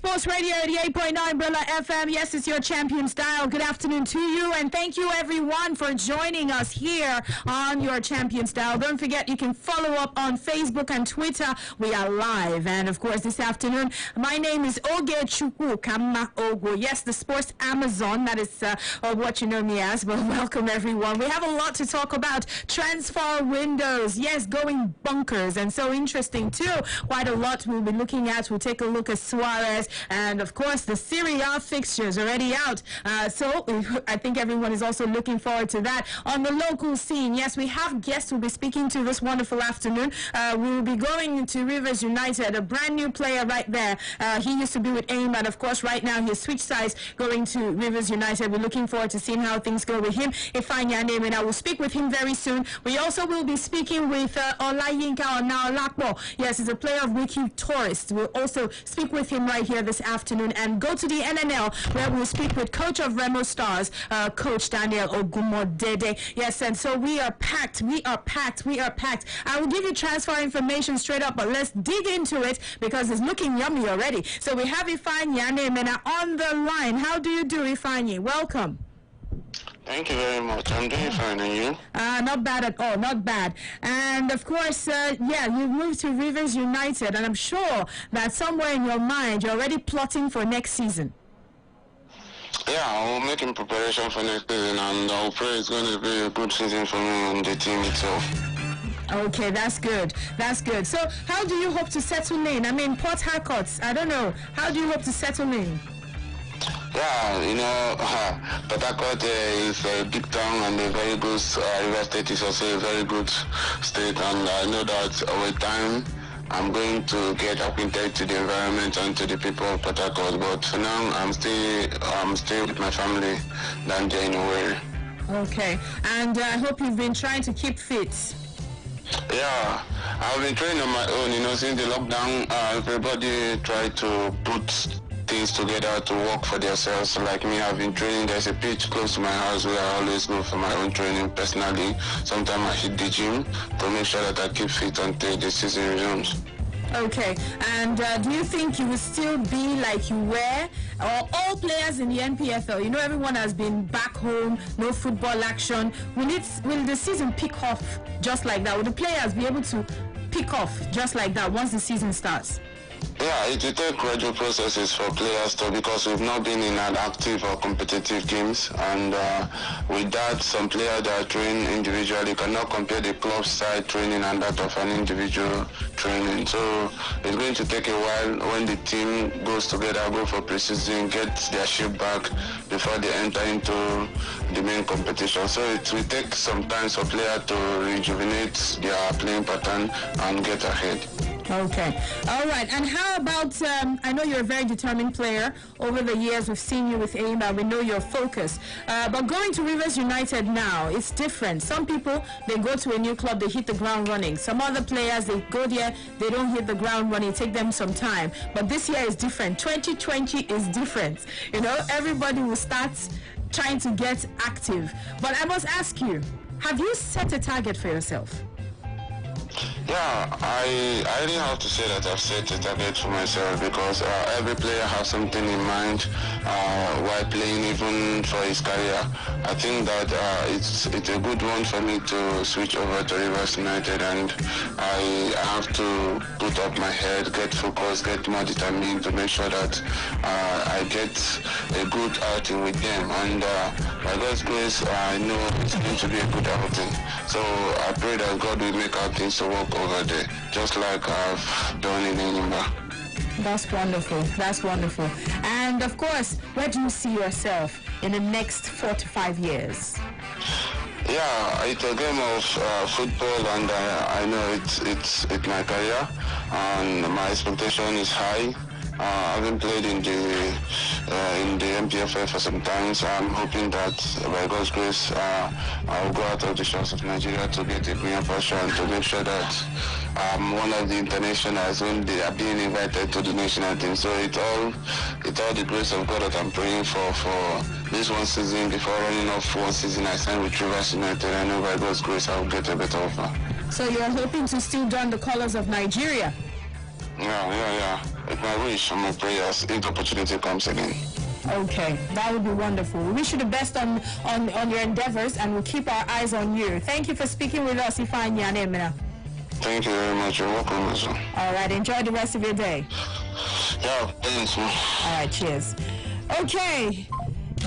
Sports Radio 88.9 Brilla FM. Yes, it's your Champions Dial. Good afternoon to you, and thank you everyone for joining us here on your Champions Dial. Don't forget, you can follow up on Facebook and Twitter. We are live, and of course this afternoon, my name is Oge Chukwu Kama Ogo. Yes, the Sports Amazon, that is what you know me as. Well, welcome everyone. We have a lot to talk about. Transfer windows, yes, going bonkers, and so interesting too. Quite a lot we'll be looking at. We'll take a look at Suarez, and of course the Serie A fixtures already out. So I think everyone is also looking forward to that. On the local scene, yes, we have guests we'll be speaking to this wonderful afternoon. We will be going to Rivers United, a brand new player right there. He used to be with AIM, and of course right now he's switched sides going to Rivers United. We're looking forward to seeing how things go with him. Ifeanyi, and I will speak with him very soon. We also will be speaking with Olayinka Onaolapo. Yes, he's a player of Wiki Tourist. We'll also speak with him right here this afternoon and go to the NNL, where we'll speak with coach of Remo Stars, Coach Daniel Ogumodede. Yes, and so we are packed. I will give you transfer information straight up, but let's dig into it because it's looking yummy already. So we have Ifeanyi Anemena on the line. How do you do, Ifeanyi? Welcome. Thank you very much. I'm doing fine, and you? Not bad at all, not bad. And of course, yeah, you moved to Rivers United, and I'm sure that somewhere in your mind, you're already plotting for next season. Yeah, I'm making preparation for next season, and I pray it's going to be a good season for me and the team itself. Okay, that's good. That's good. So how do you hope to settle in? I mean, Port Harcourt, I don't know. How do you hope to settle in? Yeah, you know, Port Harcourt is a big town and a very good, River State is also a very good state, and I know that over time I'm going to get acquainted to the environment and to the people of Port Harcourt, but for now I'm still with my family down there in Owerri. Okay, and I hope you've been trying to keep fit. Yeah, I've been training on my own, you know, since the lockdown, everybody tried to put things together to work for themselves. Like me, I've been training. There's a pitch close to my house where I always go for my own training personally. Sometimes I hit the gym to make sure that I keep fit until the season resumes. Okay, and do you think you will still be like you were, or all players in the NPFL? You know, everyone has been back home, no football action. Will the season pick off just like that? Will the players be able to pick off just like that once the season starts? Yeah, it will take gradual processes for players too, because we've not been in an active or competitive games, and with that, some players that are trained individually cannot compare the club side training and that of an individual training. So it's going to take a while when the team goes together, go for pre-season, get their shape back before they enter into the main competition. So it will take some time for players to rejuvenate their playing pattern and get ahead. Okay. All right. And how about, I know you're a very determined player. Over the years, we've seen you with AIM, we know your focus. But going to Rivers United now, it's different. Some people, they go to a new club, they hit the ground running. Some other players, they go there, they don't hit the ground running. It takes them some time. But this year is different. 2020 is different. You know, everybody will start trying to get active. But I must ask you, have you set a target for yourself? Yeah, I didn't have to say that I've set a target for myself, because every player has something in mind while playing, even for his career. I think that it's a good one for me to switch over to Rivers United, and I have to put up my head, get focused, get more determined to make sure that I get a good outing with them. And by God's grace, I know it's going to be a good outing. So I pray that God will make our things to work over there, just like I've done in Edinburgh. That's wonderful. That's wonderful. And of course, where do you see yourself in the next 4 to 5 years? Yeah, it's a game of football, and I know it's my career, and my expectation is high. Having played in the MPFL for some time, so I'm hoping that by God's grace, I'll go out of the shores of Nigeria to get a greener pasture and to make sure that I'm one of the internationals when they are being invited to the national team. So it's all the grace of God that I'm praying for this one season. Before running off one season, I signed with Rivers United. I know by God's grace I'll get a better offer. So you're hoping to still don the colors of Nigeria? Yeah. It's my wish and my prayers if the opportunity comes again. Okay, that would be wonderful. We wish you the best on your endeavors, and we'll keep our eyes on you. Thank you for speaking with us, Ifeanyi Anemina. Thank you very much. You're welcome, as well. All right, enjoy the rest of your day. Yeah, thanks, man. All right, cheers. Okay.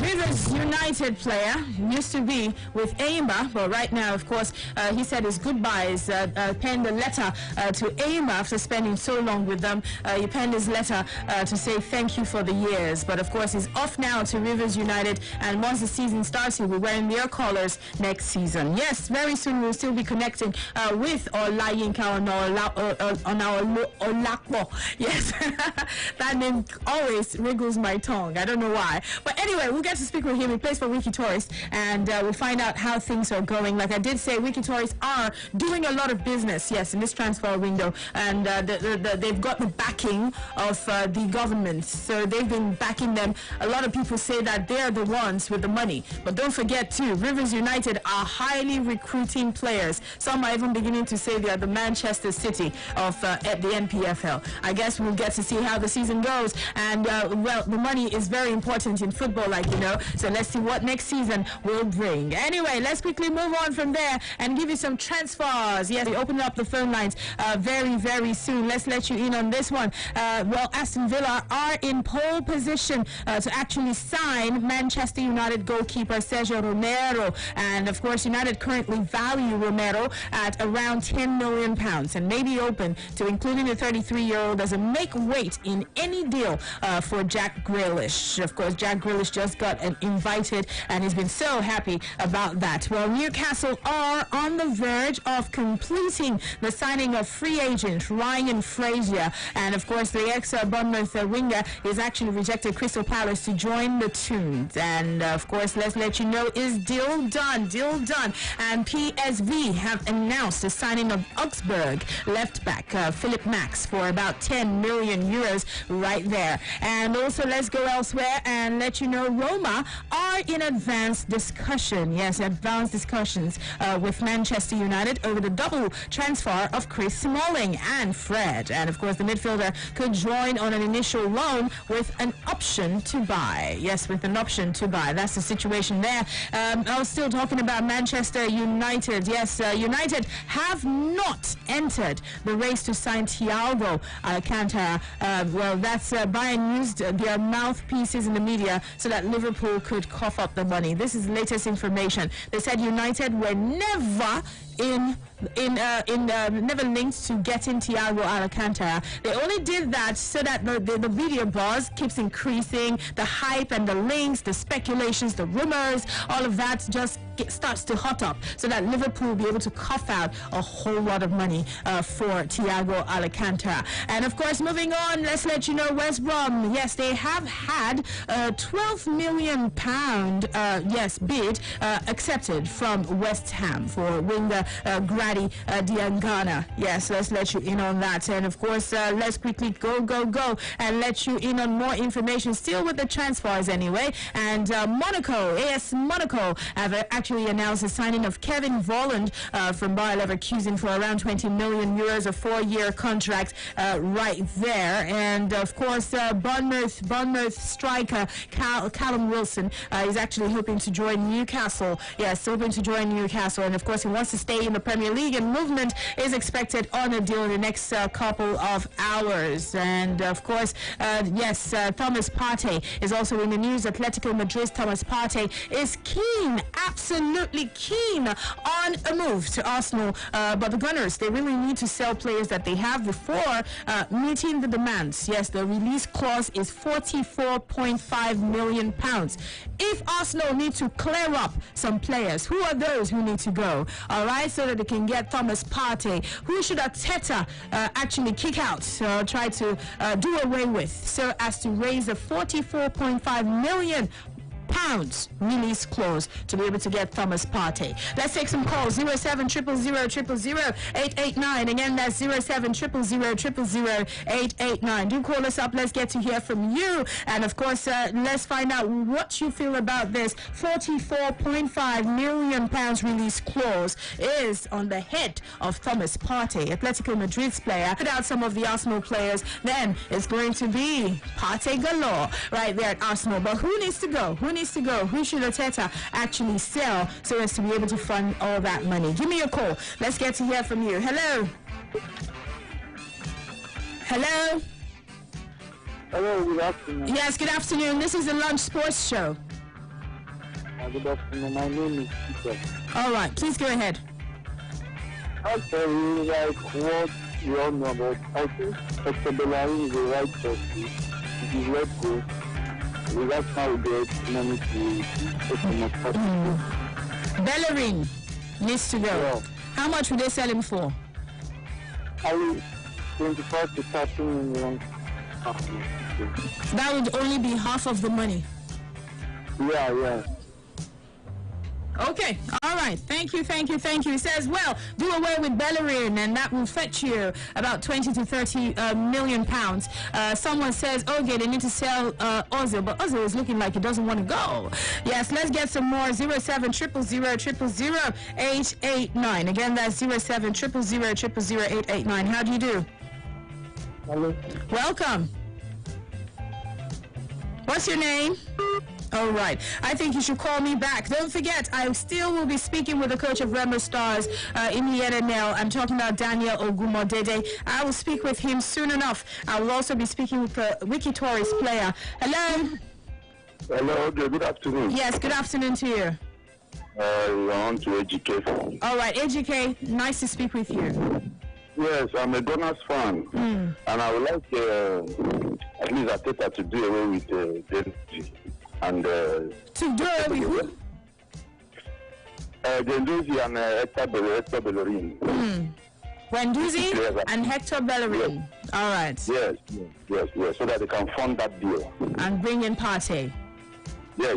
Rivers United player, used to be with Enyimba, but right now, of course, he said his goodbyes, penned a letter to Enyimba after spending so long with them. He penned his letter to say thank you for the years, but of course, he's off now to Rivers United, and once the season starts, he'll be wearing their colors next season. Yes, very soon we'll still be connecting with Olayinka on our Olakbo. Yes, that name always wriggles my tongue. I don't know why. But anyway, we'll get to speak with him. He plays for Wiki Tourist, and we'll find out how things are going. Like I did say, Wiki Tourist are doing a lot of business, yes, in this transfer window, and they've got the backing of the government, so they've been backing them. A lot of people say that they're the ones with the money, but don't forget too, Rivers United are highly recruiting players. Some are even beginning to say they are the Manchester City of at the NPFL. I guess we'll get to see how the season goes, and well, the money is very important in football, like you know, so let's see what next season will bring. Anyway, let's quickly move on from there and give you some transfers. Yes, we open up the phone lines very soon. Let's let you in on this one. Well, Aston Villa are in pole position to actually sign Manchester United goalkeeper Sergio Romero, and of course United currently value Romero at around £10 million and may be open to including the 33-year-old as a make weight in any deal for Jack Grealish. Of course, Jack Grealish just got invited, and he's been so happy about that. Well, Newcastle are on the verge of completing the signing of free agent Ryan Fraser, and of course the ex-Bournemouth winger is actually rejected Crystal Palace to join the Toons, and of course let's let you know is deal done, and PSV have announced the signing of Augsburg left back Philip Max for about 10 million euros right there. And also let's go elsewhere and let you know Roma are in advanced discussions with Manchester United over the double transfer of Chris Smalling and Fred. And of course, the midfielder could join on an initial loan with an option to buy. Yes, with an option to buy. That's the situation there. I was still talking about Manchester United. Yes, United have not entered the race to sign Thiago Alcantara. Well, that's Bayern used their mouthpieces in the media so that Liverpool could cough up the money. This is the latest information. They said United were never never linked to getting Thiago Alcantara. They only did that so that the media buzz keeps increasing, the hype and the links, the speculations, the rumors, all of that just starts to hot up so that Liverpool will be able to cough out a whole lot of money for Thiago Alcantara. And of course, moving on, let's let you know West Brom, yes, they have had a £12 million bid accepted from West Ham for winger Grady Diangana. Yes, let's let you in on that. And of course, let's quickly go and let you in on more information still with the transfers anyway. And AS Monaco have actually announced the signing of Kevin Volland from Bayer Leverkusen for around 20 million euros, a 4-year contract right there. And of course, Bournemouth striker Callum Wilson is actually hoping to join Newcastle. Yes, hoping to join Newcastle, and of course he wants to stay in the Premier League, and movement is expected on a deal in the next couple of hours. And of course, Thomas Partey is also in the news. Atletico Madrid's Thomas Partey is keen, absolutely keen on a move to Arsenal, but the Gunners, they really need to sell players that they have before meeting the demands. Yes, the release clause is £44.5 million. If Arsenal need to clear up some players, who are those who need to go? All right, so that they can get Thomas Partey. Who should Arteta actually kick out, try to do away with, so as to raise a £44.5 million pounds release clause to be able to get Thomas Partey. Let's take some calls. 07000000889. Again, that's 07000000889. Do call us up. Let's get to hear from you. And of course, let's find out what you feel about this. £44.5 million release clause is on the head of Thomas Partey, Atletico Madrid's player. Put out some of the Arsenal players. Then it's going to be Partey galore right there at Arsenal. But who needs to go? Who needs to go? Who should Arteta actually sell so as to be able to fund all that money? Give me a call. Let's get to hear from you. Hello. Hello. Hello, good afternoon. Yes, good afternoon. This is the Lunch Sports Show. Good afternoon. My name is Peter. All right, please go ahead. I'll tell you like what you all know about. I think Hector Bellerin is the right person. If you let go, that's how we get money to open up. Bellerin needs to go. Yeah. How much would they sell him for? I will 25 to 30 million. That would only be half of the money. Yeah. Okay, all right. Thank you. He says, well, do away with Bellerin and that will fetch you about 20 to 30 million pounds. Someone says, okay, they need to sell Ozil, but Ozil is looking like he doesn't want to go. Yes, let's get some more. 07000000889. Again, that's 07000000889. How do you do? Hello. Welcome. What's your name? All right. I think you should call me back. Don't forget, I still will be speaking with the coach of Remo Stars in the NNL. I'm talking about Daniel Ogumodede. I will speak with him soon enough. I will also be speaking with the Wiki Torres player. Hello? Hello, good afternoon. Yes, good afternoon to you. I want to educate. All right, AGK, nice to speak with you. Yes, I'm a Gunners fan, and I would like at least Arteta to do away with Genduzi and to do away with who? Genduzi and Hector Bellerin. Guendouzi and Hector Bellerin. Yes. All right. Yes, so that they can fund that deal. And bring in Partey. Yeah.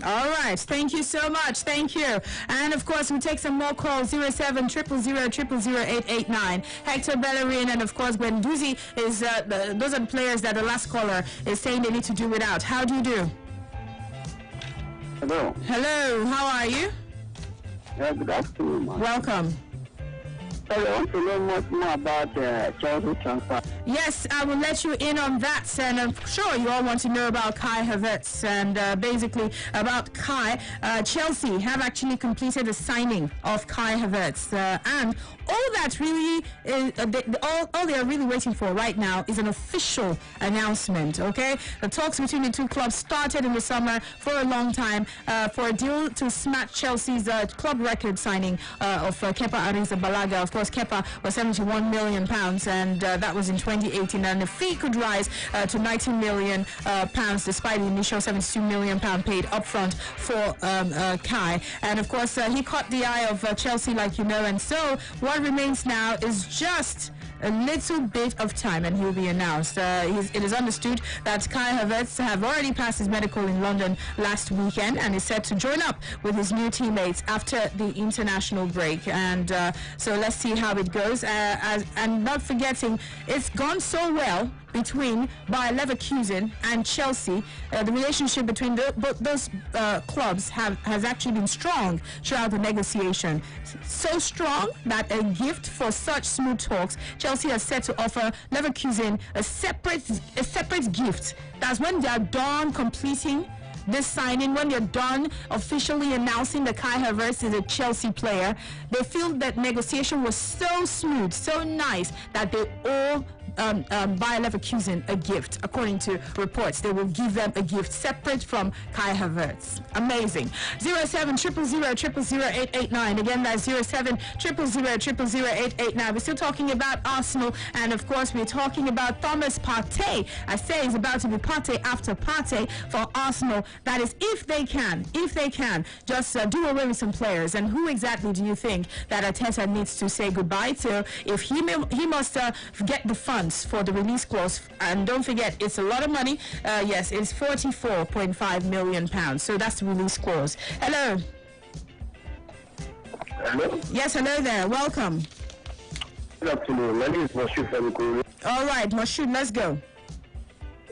All right. Thank you so much. Thank you. And of course, we'll take some more calls. 07000000889. Hector Bellerin and of course, Guendouzi is those are the players that the last caller is saying they need to do without. How do you do? Hello. Hello. How are you? Yeah, good afternoon, man. Welcome. I want to know much more about Chelsea transfer. Yes, I will let you in on that, and I'm sure you all want to know about Kai Havertz. And basically about Kai, Chelsea have actually completed the signing of Kai Havertz, and all that really is, all they are really waiting for right now is an official announcement. Okay, the talks between the two clubs started in the summer for a long time for a deal to smash Chelsea's club record signing of Kepa Arrizabalaga. Of course, Kepa was £71 million, and that was in 2018, and the fee could rise to £90 million despite the initial £72 million paid upfront for Kai. And of course, he caught the eye of Chelsea, like you know, and so what remains now is just a little bit of time and he'll be announced. It is understood that Kai Havertz have already passed his medical in London last weekend and is set to join up with his new teammates after the international break. And so let's see how it goes. And not forgetting, it's gone so well between Bayer Leverkusen and Chelsea. The relationship between those clubs has actually been strong throughout the negotiation. So strong that a gift for such smooth talks, Chelsea has set to offer Leverkusen a separate gift. That's when they are done completing this signing, when they're done officially announcing that Kai Havertz is a Chelsea player. They feel that negotiation was so smooth, so nice, that they all Bayer Leverkusen a gift. According to reports, they will give them a gift separate from Kai Havertz. Amazing. 07000000889. Again, that's 07000000889. We're still talking about Arsenal, and of course, we're talking about Thomas Partey. I say it's about to be Partey after Partey for Arsenal. That is, if they can just do away with some players. And who exactly do you think that Arteta needs to say goodbye to if he must get the funds months for the release clause. And don't forget, it's a lot of money. Yes, it's £44.5 million. So that's the release clause. Hello. Hello? Yes, hello there. Welcome. Good afternoon. My name is Moshood Famikuri. All right, Moshood, let's go.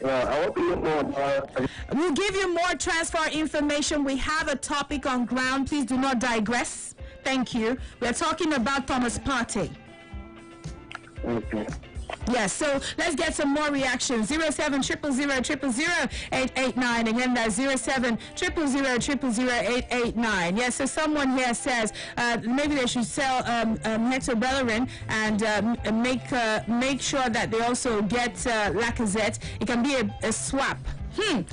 I want to know more about... We'll give you more transfer information. We have a topic on ground. Please do not digress. Thank you. We're talking about Thomas Partey. Okay. Yes, so let's get some more reactions. 07 000 889. Again, that's 07 000 889. Yes, so someone here says maybe they should sell Hector Bellerin and make sure that they also get Lacazette. It can be a swap.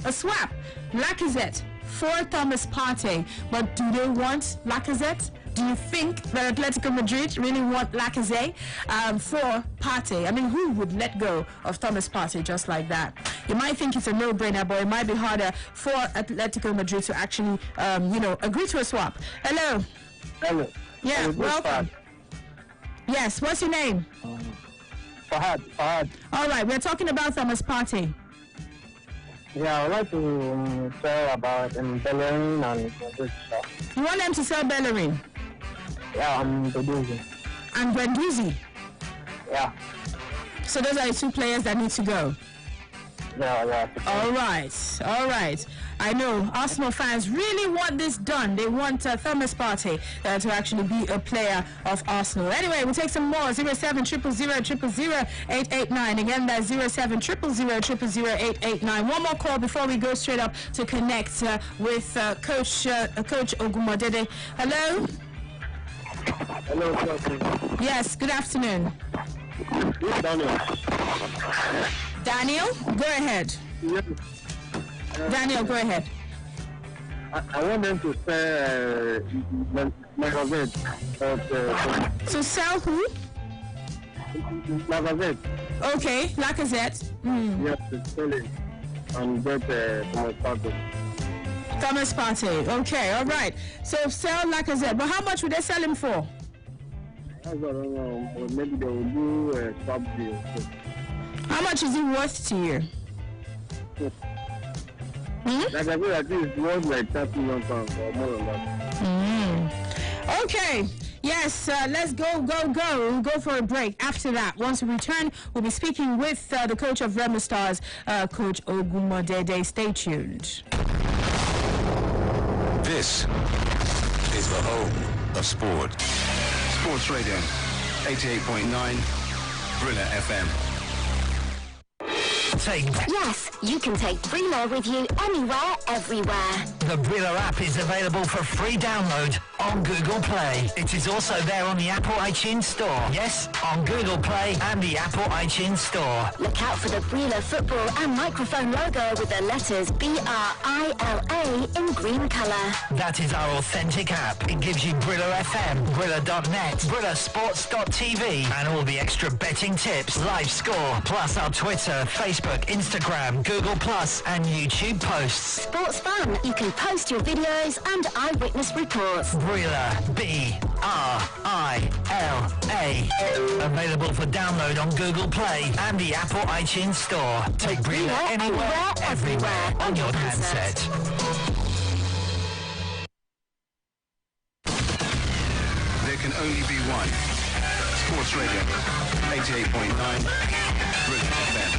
A swap. Lacazette for Thomas Partey. But do they want Lacazette? Do you think that Atletico Madrid really want Lacazette for Partey? I mean, who would let go of Thomas Partey just like that? You might think it's a no-brainer, but it might be harder for Atletico Madrid to actually, agree to a swap. Hello. Hello. Yeah, welcome. Yes, what's your name? Fahad. All right, we're talking about Thomas Partey. Yeah, I would like to tell about Bellerin and You want them to sell Bellerin? Yeah, Guendouzi. And Guendouzi? Yeah. So those are the two players that need to go? Yeah. All right. I know Arsenal fans really want this done. They want Thomas Partey to actually be a player of Arsenal. Anyway, we'll take some more. 07 000 889. Again, that's 07 000 889. One more call before we go straight up to connect with Coach Ogumodede. Hello? Hello, sir. Yes, good afternoon. Yes, Daniel. Daniel, go ahead. Yes. Daniel, go ahead. I want them to sell Lacazette. So sell who? Lacazette. Okay, Lacazette. Yes, to sell it and get Thomas Partey. Thomas Partey. Okay, all right. So sell Lacazette. But how much would they sell him for? I don't know. Maybe they will do a swap deal. How much is he worth to you? Lacazette, I think it's worth like £30 million or more than that. Okay. Yes, let's go. We'll go for a break. After that, once we return, we'll be speaking with the coach of Remo Stars, Coach Ogumodede. Stay tuned. This is the home of sport. Sports Radio, 88.9, Brilla FM. Yes, you can take Brilla with you anywhere, everywhere. The Brilla app is available for free download on Google Play. It is also there on the Apple iTunes Store. Yes, on Google Play and the Apple iTunes Store. Look out for the Brilla football and microphone logo with the letters BRILA in green colour. That is our authentic app. It gives you Brilla FM, Brilla.net, BrillaSports.tv and all the extra betting tips, live score, plus our Twitter, Facebook, Instagram, Google Plus and YouTube posts. Sports fun. You can post your videos and eyewitness reports. Brilla, B-R-I-L-A. Available for download on Google Play and the Apple iTunes Store. Take Brilla anywhere, everywhere on your handset. There can only be one. Sports Radio, 88.9, Brilla FM.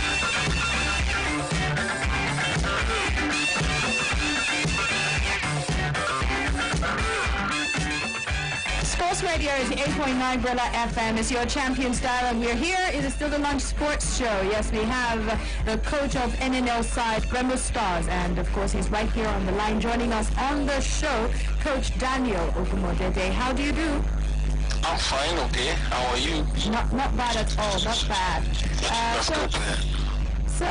Sports Radio is 8.9 Brilla FM. It's your champion style, and we're here. It is still the Lunch Sports Show. Yes, we have the coach of NNL side, Remo Stars, and of course he's right here on the line joining us on the show, Coach Daniel Ogumodede. How do you do? I'm fine, okay. How are you? Not bad at all. Not bad. That's good. So,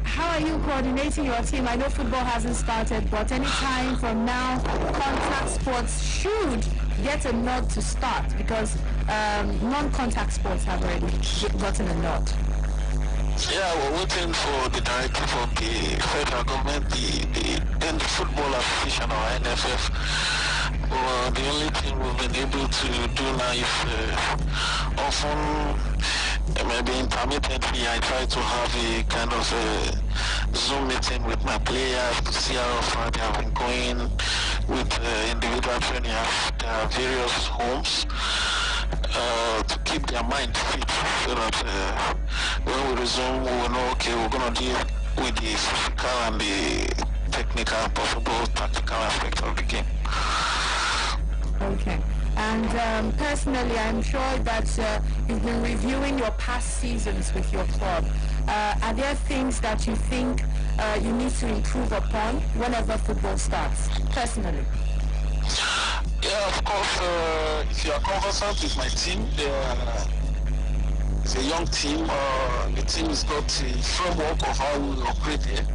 how are you coordinating your team? I know football hasn't started, but any time from now, contact sports should get a nod to start because non-contact sports have already gotten a nod. Yeah, we're waiting for the directive of the federal government, the Football Association or NFF. The only thing we've been able to do now is often maybe intermittently I try to have a kind of a Zoom meeting with my players to see how far they have been going with individual training at their various homes to keep their mind fit so that when we resume we will know, okay, we're going to deal with the physical and the technical and possible tactical aspect of the game. Okay. And personally, I'm sure that you've been reviewing your past seasons with your club. Are there things that you think you need to improve upon whenever football starts, personally? Yeah, of course, if you are conversant with my team, it's a young team. The team has got a framework of how we operate here.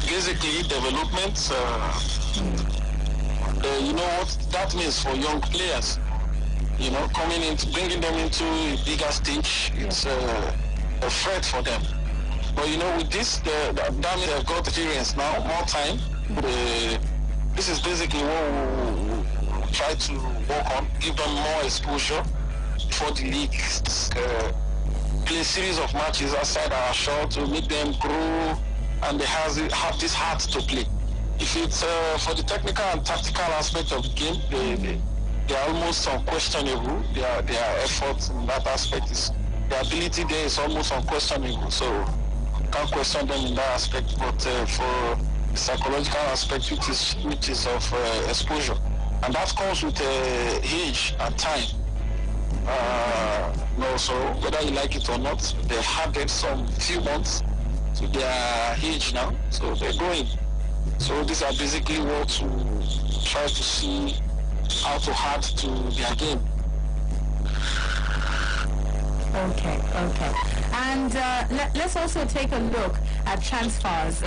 Basically, development. You know what that means for young players. You know, coming into, bringing them into a bigger stage, it's a threat for them. But you know, with this, that means they've got experience now, more time. This is basically what we try to work on, give them more exposure for the league. Play a series of matches outside our shore to make them grow, and they have this heart to play. If it's for the technical and tactical aspect of the game, they are almost unquestionable. Their efforts in that aspect their ability there is almost unquestionable. So can't question them in that aspect. But for the psychological aspect, which is of exposure, and that comes with age and time. So whether you like it or not, they've added some few months to their age now, so they're growing. So these are basically what we try to see how to add to their game. Okay. And let's also take a look at transfers.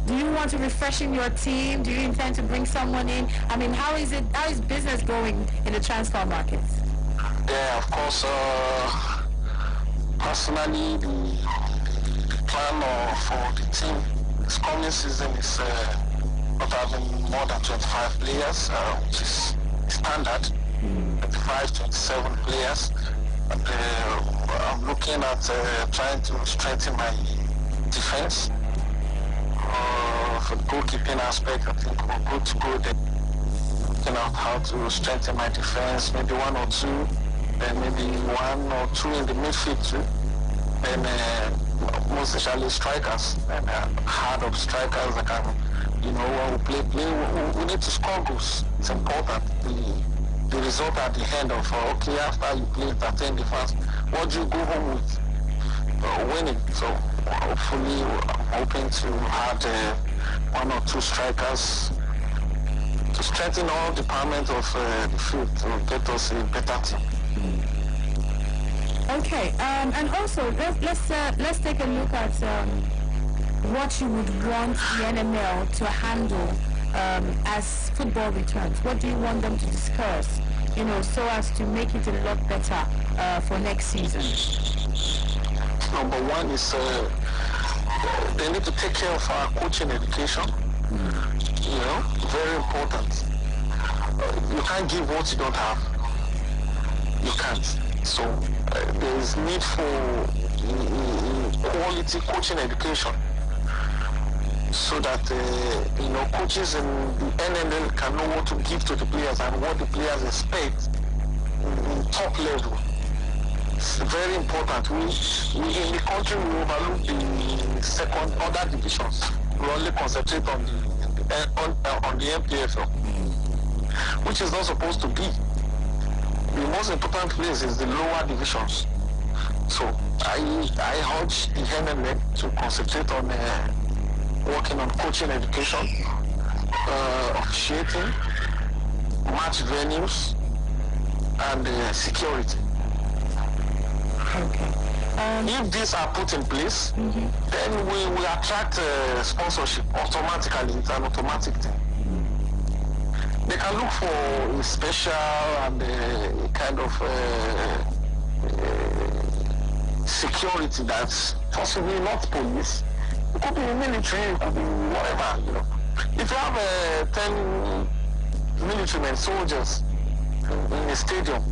Do you want to refreshen your team? Do you intend to bring someone in? I mean, how is business going in the transfer market? Yeah, of course. Personally, the plan for the team this coming season is not having more than 25 players, which is standard. 25, 27 players. And, I'm looking at trying to strengthen my defense. For the goalkeeping aspect, I think we're good to go there. Looking at how to strengthen my defense, maybe one or two, then maybe one or two in the midfield too. Then most especially strikers, and hard up strikers that can, when we play, we need to score goals. It's important. The result at the end of, after you play entertain the fans, what do you go home with? Winning. So hopefully I'm hoping to add one or two strikers to strengthen all departments of the field to get us a better team. Okay, and also let's take a look at what you would want the NML to handle as football returns. What do you want them to discuss, so as to make it a lot better for next season? Number one is they need to take care of our coaching education. Very important. You can't give what you don't have. You can't. So there is need for quality coaching education, so that coaches in the NNL can know what to give to the players and what the players expect in top level. It's very important. We in the country, we overlook the second other divisions. We only concentrate on the MPFL, which is not supposed to be. The most important place is the lower divisions. So I urge the NNL to concentrate on working on coaching education, officiating, match venues, and security. Okay. If these are put in place, then we will attract sponsorship automatically. It's an automatic thing. They can look for a special and a kind of security that's possibly not police. It could be military, it could be whatever, If you have 10 military men, soldiers, in the stadium.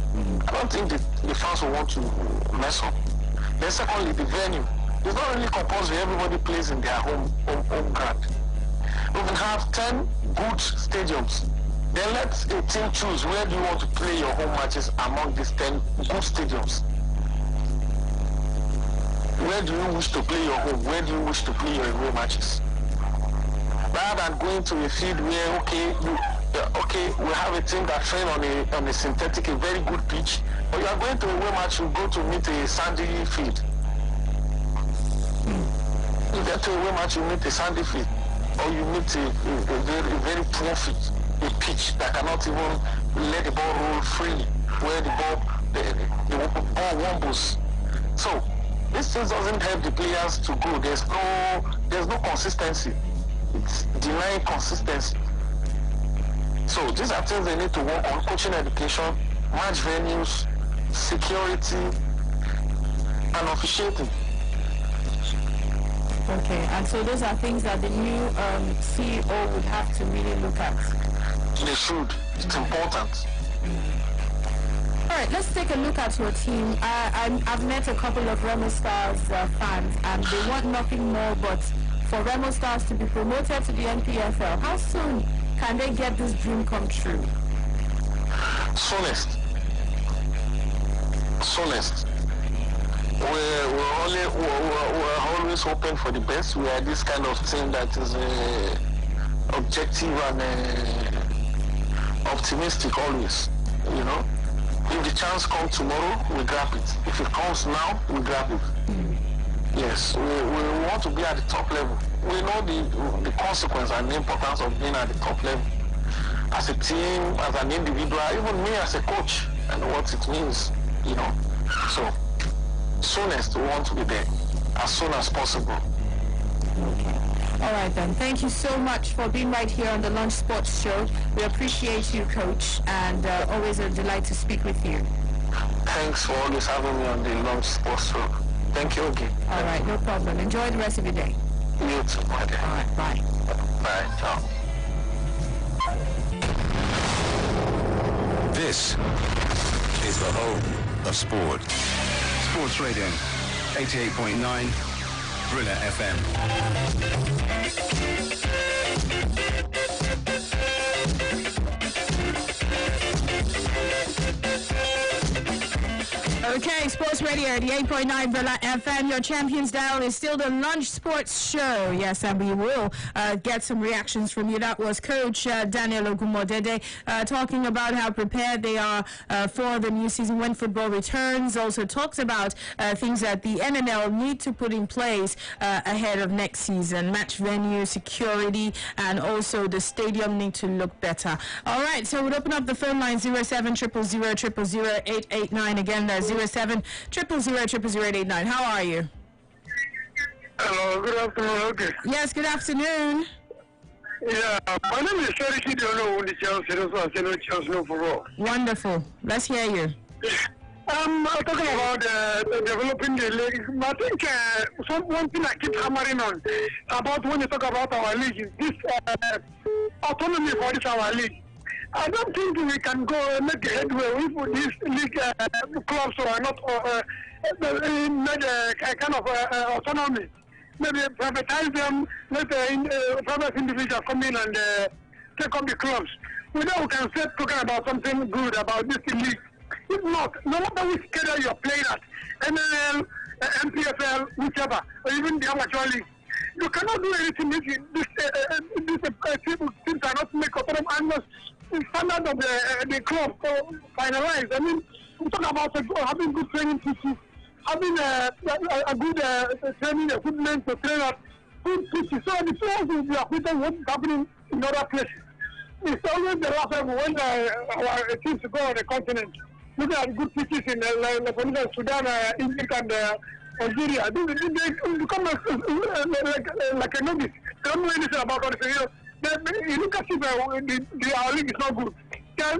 I don't think the fans will want to mess up. Then secondly, the venue. It's not really compulsory. Everybody plays in their home ground. We can have 10 good stadiums. Then let a team choose where do you want to play your home matches among these 10 good stadiums. Where do you wish to play your home? Where do you wish to play your away matches? Rather than going to a field where, we have a team that train on a synthetic, a very good pitch, but you are going to a away match, you go to meet a sandy field. You get to a away match, you meet a sandy field, or you meet a very poor field, a pitch that cannot even let the ball roll freely, where the ball wobbles. So this thing doesn't help the players to go. There's no consistency. It's denying consistency. So these are things they need to work on: coaching education, match venues, security, and officiating. Okay, and so those are things that the new CEO would have to really look at. They should. It's important. All right, let's take a look at your team. I've met a couple of Remo Stars fans, and they want nothing more but for Remo Stars to be promoted to the NPFL. How soon can they get this dream come true? Soonest. We're always hoping for the best. We are this kind of team that is objective and optimistic always, you know. If the chance comes tomorrow, we grab it. If it comes now, we grab it. Yes, we want to be at the top level. We know the consequence and the importance of being at the top level. As a team, as an individual, even me as a coach, I know what it means, you know. So, soonest we want to be there, as soon as possible. Okay. All right then. Thank you so much for being right here on the Lunch Sports Show. We appreciate you, Coach, and always a delight to speak with you. Thanks for always having me on the Lunch Sports Show. Thank you again. All right, no problem. Enjoy the rest of your day. You too, my dear. All right, bye. Bye, ciao. This is the home of sport. Sports Radio, 88.9, Brilla FM. Okay, Sports Radio, the 8.9 Brilla FM. Your Champions Dial is still the Lunch Sports Show. Yes, and we will get some reactions from you. That was Coach Daniel Ogumodede talking about how prepared they are for the new season when football returns. Also talks about things that the NNL need to put in place ahead of next season. Match venue, security, and also the stadium need to look better. All right, so we'll open up the phone line 07 000 889. Again, that's 07 000 889. How are you? Hello, good afternoon. Okay. Yes, good afternoon. Yeah, my name is Sherry Dono, the Chelsea for all. Wonderful. Let's hear you. I'm talking about developing the league. I think one thing I keep hammering on about when you talk about our league is this autonomy for this our league. I don't think we can go and make headway if these league clubs are not made a kind of autonomy. Maybe privatize them, let private individuals come in and take up the clubs. We know we can start talking about something good about this league. If not, no matter which schedule you're playing at, NNL, MPFL, whichever, or even the amateur league, you cannot do anything if these teams are not make autonomy unless the standard of the club finalized. I mean, we talk about having good training pitches, having a good training equipment to train at good pitches. So the players will be acquitted what's happening in other places. It's always the last time when our teams go on the continent. Look at good pitches in like Sudan, Egypt, and Algeria. They become like a novice. They don't know anything about all this. You look at it, our league is not good.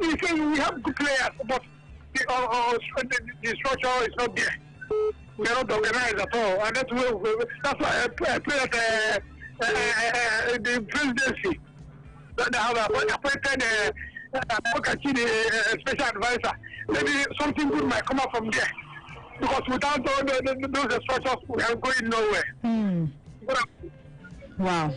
We say we have good players, but the structure is not there. We are not organized at all, and that's why I play at the presidency. They have appointed look at the special advisor. Maybe something good might come up from there. Because without all those instructions, we are going nowhere. Wow.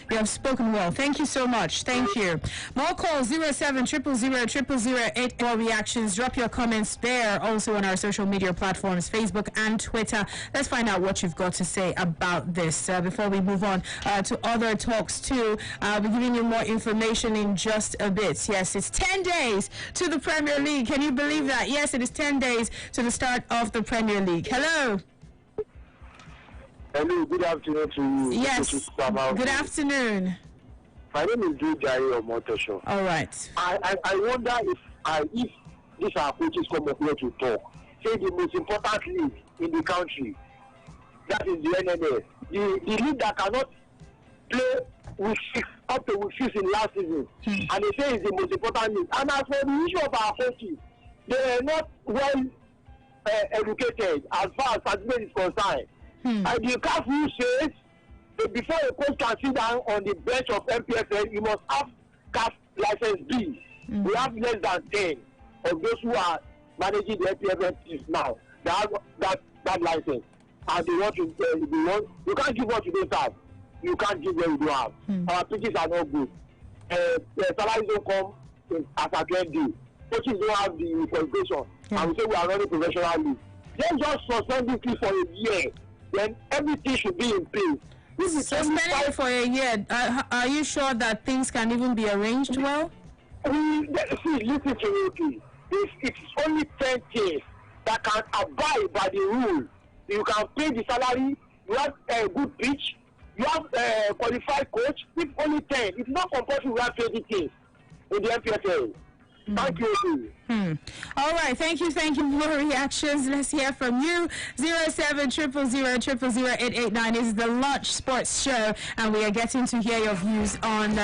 You have spoken well. Thank you so much. Thank you. More calls 0700000008. More reactions. Drop your comments there. Also on our social media platforms, Facebook and Twitter. Let's find out what you've got to say about this before we move on to other talks too. I'll be giving you more information in just a bit. Yes, it's 10 days to the Premier League. Can you believe that? Yes, it is 10 days to the start of the Premier League. Hello. Hello, good afternoon to you. Yes, good afternoon. My name is Jai Omotosho. All right. I wonder if these are coaches come up here to talk. Say the most important league in the country, that is the NNS. The league that cannot play with six up to with 6 in last season. And they say it's the most important league. And as for the issue of our coaches, they are not well educated as far as certificate is concerned. And the CAF rule says that before a coach can sit down on the bench of MPFL, you must have CAF license B. We have less than 10 of those who are managing the MPFL teams now. They have that license. And they want to, you can't give what you don't have. You can't give what you don't have. Our pitches are not good. The salaries don't come as at day. Coaches don't have the qualification. And we say we are running professional league. Let's just suspend this league for a year. Then everything should be in place. Suspended for a year. Are you sure that things can even be arranged well? Listen to me. It's only 10 teams that can abide by the rule. You can pay the salary. You have a good pitch. You have a qualified coach. It's only 10. It's not compulsory. We have 20 teams in the MPFL. Thank you. All right, thank you for more reactions. Let's hear from you. 070000000889 is the Lunch Sports Show, and we are getting to hear your views on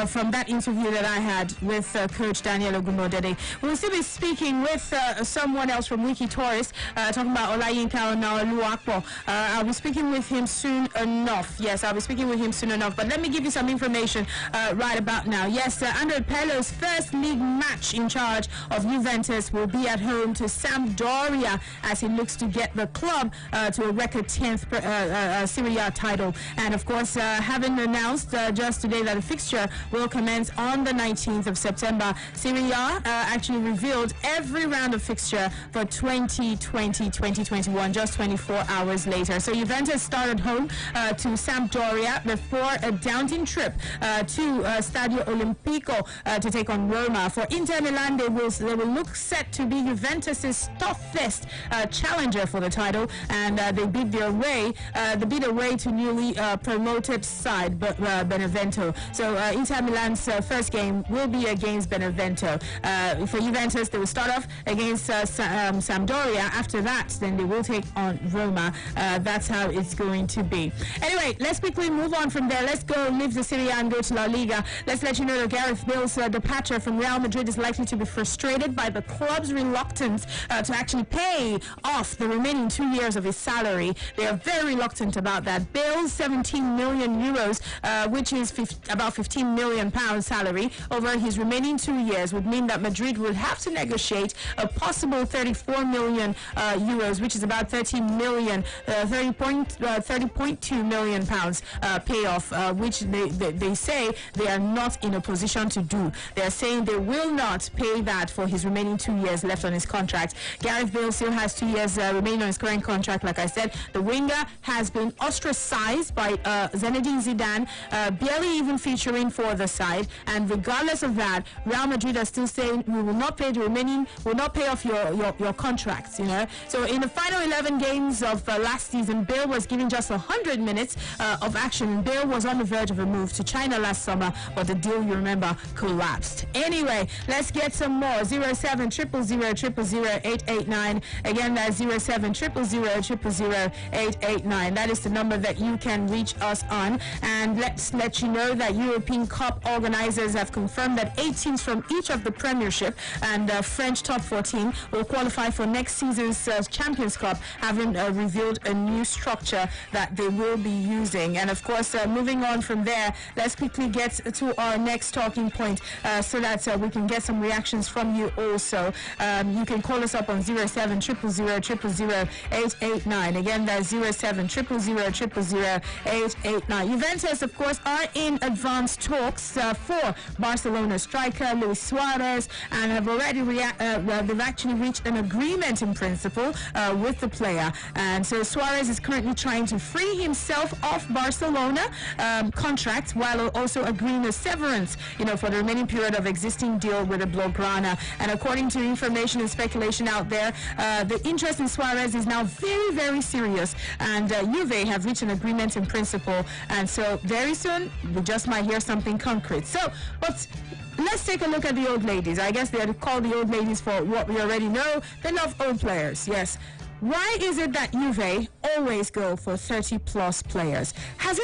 from that interview that I had with Coach Daniel Ogumodede. We'll still be speaking with someone else from Wiki Tourist, talking about Olayinka Onaoluwapo. I'll be speaking with him soon enough. Yes, I'll be speaking with him soon enough. But let me give you some information right about now. Yes, Andre Pirlo's first league match in charge of Juventus will be at home to Sampdoria as he looks to get the club to a record 10th Serie A title. And of course, having announced just today that the fixture will commence on the 19th of September, Serie A actually revealed every round of fixture for 2020-2021 just 24 hours later. So Juventus started home to Sampdoria before a daunting trip to Stadio Olimpico to take on Roma. For Inter Milan, they will look set to be Juventus's toughest challenger for the title, and they beat away to newly promoted side Benevento. So Inter Milan's first game will be against Benevento. For Juventus, they will start off against Sampdoria. After that, then they will take on Roma. That's how it's going to be. Anyway, let's quickly move on from there. Let's go leave the Serie A and go to La Liga. Let's let you know that Gareth Bale's departure from Real Madrid is likely to be frustrated by the club's reluctance to actually pay off the remaining 2 years of his salary. They are very reluctant about that. Bale's 17 million euros, which is about 15 million pounds salary over his remaining 2 years, would mean that Madrid would have to negotiate a possible 34 million euros, which is about 30.2 million pounds payoff, which they say they are not in a position to do. They are saying they will not pay that for his remaining 2 years left on his contract. Gareth Bale still has 2 years remaining on his current contract. Like I said, the winger has been ostracized by Zinedine Zidane, barely even featuring for the side. And regardless of that, Real Madrid are still saying we will not pay will not pay off your contracts. You know. So in the final 11 games of last season, Bale was given just 100 minutes of action. Bale was on the verge of a move to China last summer, but the deal, you remember, collapsed. Anyway, let's get some more. 0700000889. Again, that's 0700000889. That is the number that you can reach us on. And let's let you know that European Cup organizers have confirmed that 8 teams from each of the Premiership and French top 14 will qualify for next season's Champions Cup, having revealed a new structure that they will be using. And of course, moving on from there, let's quickly get to our next talking point so that we can get some reactions from you also. You can call us up on 0700000889. Again, that's 0700000889. Juventus, of course, are in advanced talks for Barcelona striker Luis Suarez, and have already they've actually reached an agreement in principle with the player. And so Suarez is currently trying to free himself off Barcelona contract while also agreeing a severance, for the remaining period of existing deal with the Blaugrana. And according to information and speculation out there, the interest in Suarez is now very, very serious. And Juve have reached an agreement in principle. And so very soon, we just might hear something concrete. So, but let's take a look at the old ladies. I guess they're called the old ladies for what we already know. They love old players, yes. Why is it that Juve always go for 30-plus players? Has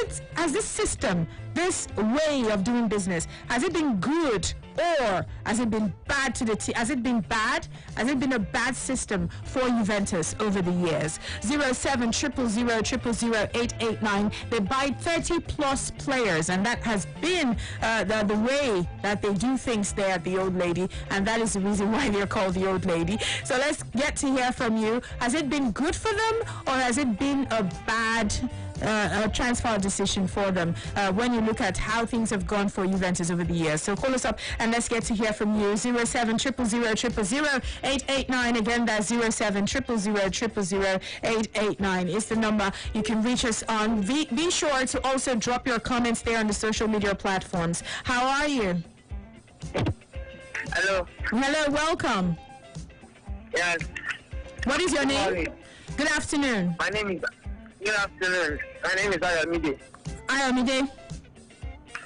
this system, this way of doing business, has it been good or has it been bad to the team? Has it been bad? Has it been a bad system for Juventus over the years? 0700000889. They buy 30-plus players, and that has been the way that they do things there at the Old Lady, and that is the reason why they're called the Old Lady. So let's get to hear from you. Has it been good for them, or has it been a bad transfer decision for them when you look at how things have gone for Juventus over the years? So call us up and let's get to hear from you. 0700000889. Again, that's 0700000889 is the number you can reach us on. Be sure to also drop your comments there on the social media platforms. How are you? Hello. Hello, welcome. Yes. What is your name? Sorry. Good afternoon. My name is. Good afternoon. My name is Ayomide. Ayomide?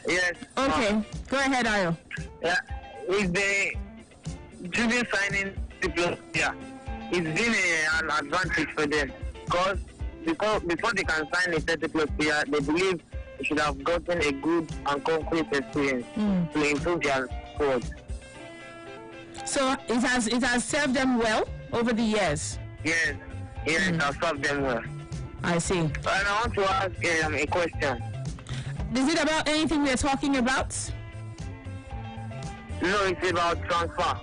Yes. Okay. Go ahead, Ayo. Yeah. With the Juve signing people, yeah, it's been an advantage for them because before they can sign a 30-plus player, they believe they should have gotten a good and concrete experience to improve their squad. So it has served them well over the years. Yes. Yes, it has served them well. I see. And I want to ask a question. Is it about anything we're talking about? No, it's about transfer.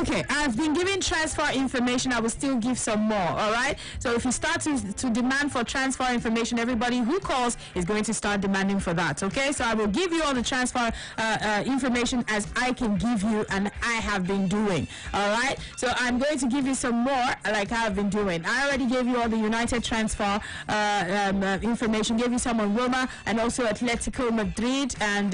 Okay, I've been giving transfer information. I will still give some more, all right? So if you start to demand for transfer information, everybody who calls is going to start demanding for that, okay? So I will give you all the transfer information as I can give you, and I have been doing, all right? So I'm going to give you some more like I've been doing. I already gave you all the United transfer information, gave you some on Roma and also Atletico Madrid and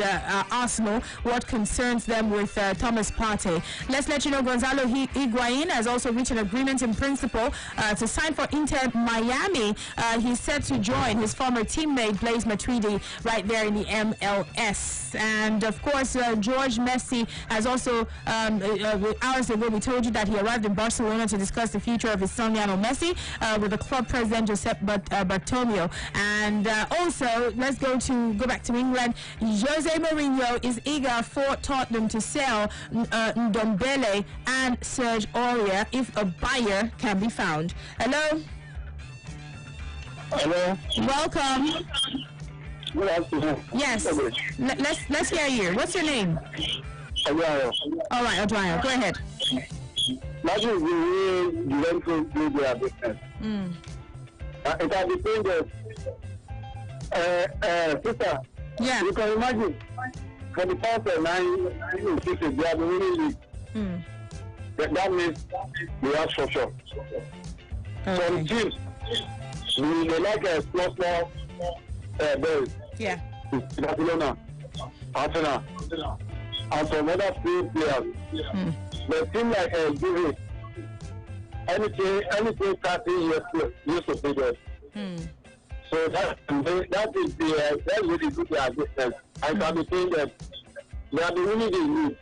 Arsenal, what concerns them with Thomas Partey. Let's let you know Gonzalo Higuain has also reached an agreement in principle to sign for Inter Miami. He's set to join his former teammate Blaise Matuidi right there in the MLS. And of course, George Messi has also, hours ago, we told you that he arrived in Barcelona to discuss the future of his son Lionel Messi with the club president Josep Bartomeu. And also, let's go back to England. Jose Mourinho is eager for Tottenham to sell Ndombele and Serge Aurier if a buyer can be found. Hello. Hello. Welcome. Good afternoon. Yes. Let's hear you. What's your name? Hello. All right, Odwaya, go ahead. That is the way Juventus do their business. It has been sister. Yeah. You can imagine for the past 9 seasons they have been winning league. That means they have structure. Some teams they like a small boys. Yeah. Barcelona, Arsenal, and some other few players. But team like Juve, anything 30 years used to play there. So that is that's really good their business. I can be saying that they are the winning the league.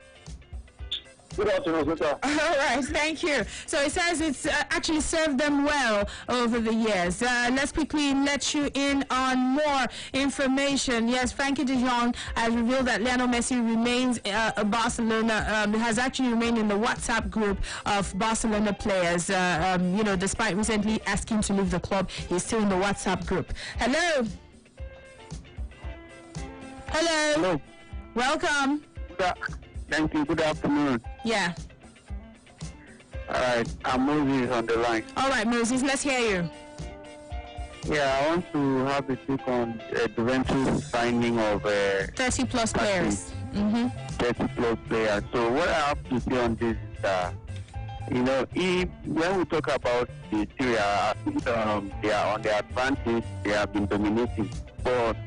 Good afternoon, sir. All right, thank you. So it says it's actually served them well over the years. Let's quickly let you in on more information. Yes, Frankie de Jong has revealed that Lionel Messi remains Barcelona, has actually remained in the WhatsApp group of Barcelona players. Despite recently asking to leave the club, he's still in the WhatsApp group. Hello. Hello. Welcome. Thank you. Good afternoon. Yeah. All right. I'm Moses on the line. All right, Moses, let's hear you. Yeah, I want to have a take on Juventus signing of 30 plus players. 30 plus players. So what I have to say on this is that, when we talk about the Serie A, I think they are on their advantage. They have been dominating. But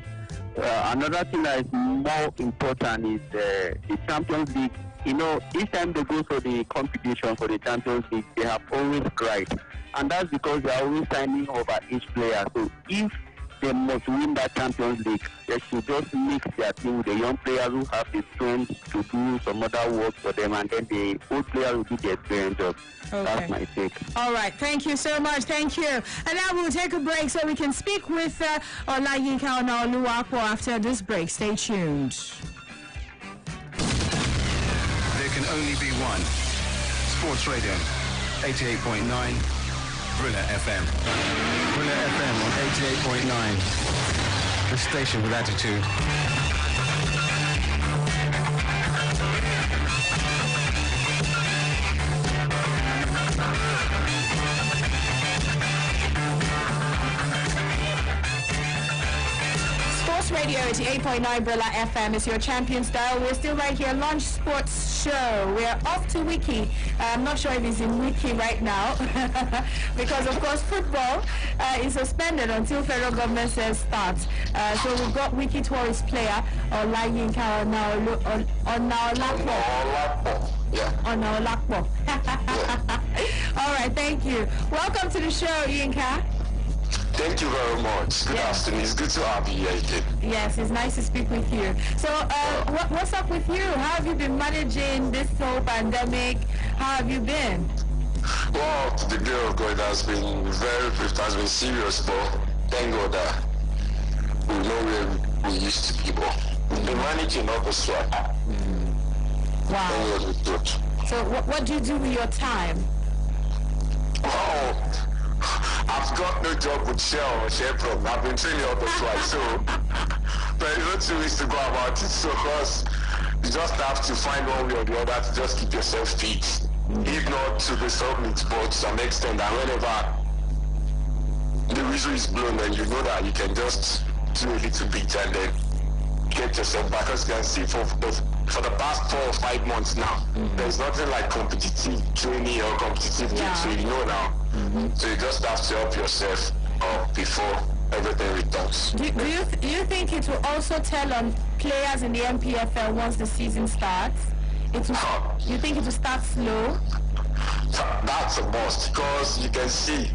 another thing that is more important is the Champions League. Each time they go for the competition for the Champions League, they have always cried. And that's because they are always signing over each player. So if they must win that Champions League, they should just mix their team with the young players who have the strength to do some other work for them, and then the old players will do the experience job. Okay. That's my take. All right, thank you so much. Thank you. And now we'll take a break so we can speak with Olayinka Onaoluwapo after this break. Stay tuned. There can only be one. Sports Radio, 88.9, Brilla FM. Brilla FM on 88.9. The station with attitude. Sports Radio 88.9 Brilla FM is your champion style. We're still right here, Lunch Sports Show. We're off to Wiki. I'm not sure if it's in Wiki right now because, of course, football is suspended until federal government says start. So we've got Wiki tourist player Olayinka Onaolapo. Onaolapo. All right, thank you. Welcome to the show, Yinka. Thank you very much. Good afternoon. It's good to have you here again. Yes, it's nice to speak with you. So, what's up with you? How have you been managing this whole pandemic? How have you been? Well, to the glory of God, it has been very brief. It has been serious, but thank God that we know where we used to be. But we've been managing up as well. Wow. Thank God we good. So, what do you do with your time? Oh, I've got no job with Shell or Chevron. I've been training up twice, so there is no 2 weeks to go about it. So, of course, you just have to find one way or the other to just keep yourself fit. If not to the summit, but to some extent, and whenever the whistle is blown, then you know that you can just do a little bit and then get yourself back. As you can see, for the past 4 or 5 months now, there's nothing like competitive training or competitive things, so you know now. So you just have to help yourself before everything returns. Do you think it will also tell on players in the MPFL once the season starts? You think it will start slow? That's a must, because you can see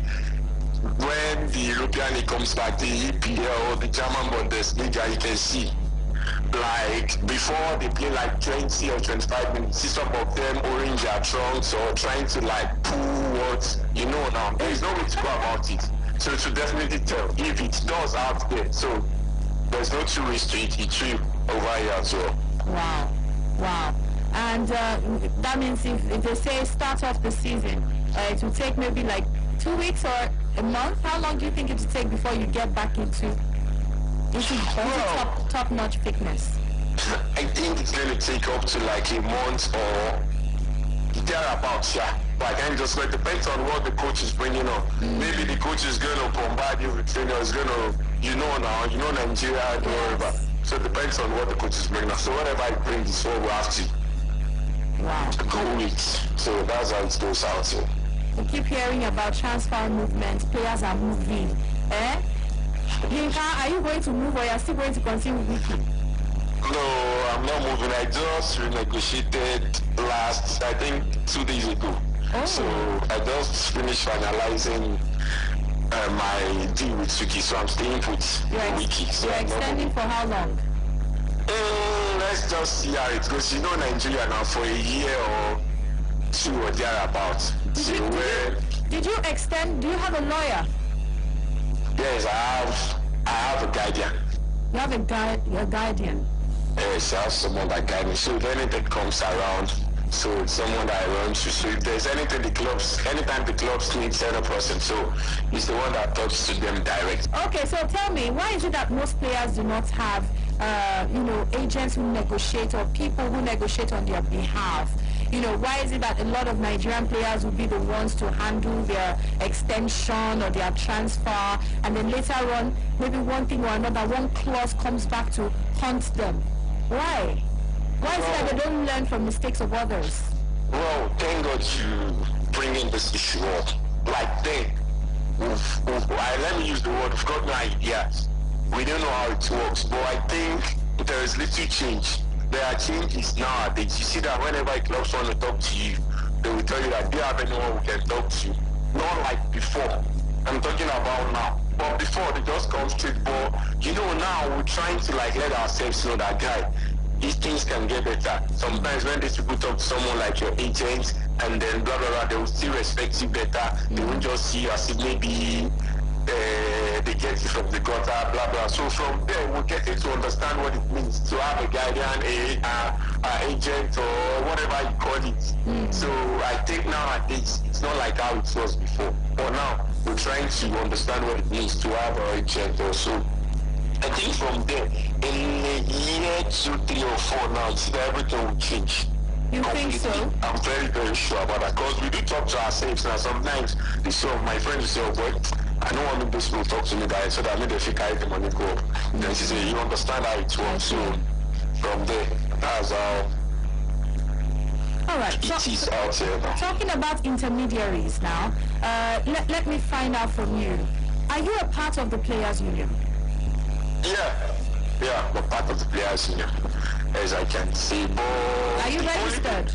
when the European League comes back, the EPL or the German Bundesliga, you can see like before they play like 20 or 25 minutes, see some of them orange their trunks or trying to like pull what, now. There is no way to go about it. So it should definitely tell if it does out there. So there's no 2 ways to it. It will over here as well. Wow. And that means if they say start off the season, it will take maybe like 2 weeks or a month. How long do you think it will take before you get back into top-notch fitness? I think it's going to take up to like a month or thereabouts, yeah. But I can't just it depends on what the coach is bringing up. Maybe the coach is going to bombard you with trainers, going to, Nigeria, Yes. So it depends on what the coach is bringing up. So whatever I bring is what we have to go with. So that's how it goes out. So. We keep hearing about transfer movements. Players are moving. Yinka, are you going to move or are you still going to continue working? No, I'm not moving. I just renegotiated I think 2 days ago. Oh. So I just finished finalizing my deal with Suki, so I'm staying with Wiki. So you're extending for how long? Let's just see how it goes. Nigeria now for a year or 2 or thereabouts. Did you extend? Do you have a lawyer? Yes, I have a guardian. You have your guardian. Yes, I have someone that guides me. So if anything comes around, so it's someone that I run to. So if there's anything anytime the clubs need certain person, so he's the one that talks to them direct. Okay, so tell me, why is it that most players do not have, agents who negotiate or people who negotiate on their behalf? Why is it that a lot of Nigerian players will be the ones to handle their extension or their transfer, and then later on, maybe one thing or another, one clause comes back to haunt them? Why? Why is it that they don't learn from mistakes of others? Well, thank God you bringing this issue up. Like let me use the word, we've got no ideas. We don't know how it works, but I think there is little change. There are changes nowadays. You see that whenever clubs want to talk to you, they will tell you that they have anyone who can talk to you. Not like before. I'm talking about now. But before, they just come straight. But now we're trying to let ourselves know that, guy, these things can get better. Sometimes when these people talk to someone like your agent and then blah, blah, blah, they will still respect you better. They won't just see you as if maybe they get it from the gutter, blah, blah. So from there, we're getting to understand what it means to have a guardian, an agent, or whatever you call it. So I think nowadays, it's not like how it was before. But now, we're trying to understand what it means to have an agent also. I think from there, in a year, 2, 3, or 4 now, see that everything will change. You think so? I'm very, very sure about that. Because we do talk to ourselves now. Sometimes my friends will say, oh boy, I don't want this people to talk to me guys so that maybe if you carry the money go up. Then she say, you understand how it works. So from there, that's how all right. it is out here now. Talking about intermediaries now, let me find out from you. Are you a part of the Players Union? Yeah, I'm part of the Players Union, as I can see. But are you registered?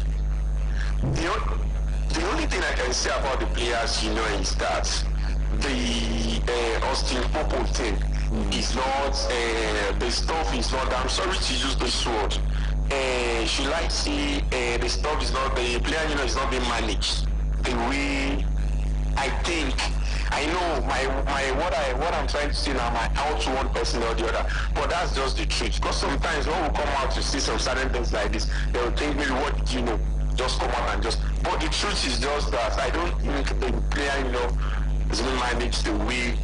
The only thing I can say about the Players Union is that the Austin Popo thing is not, the stuff is not, I'm sorry to use this word, should I say the stuff is not, the Player Union is not being managed the way I think. I know what I'm trying to say now, my out to one person or the other, but that's just the truth. Because sometimes when we come out to see some certain things like this, they will think maybe what did you know? Just come out and just. But the truth is just that I don't think the Player, is being managed the way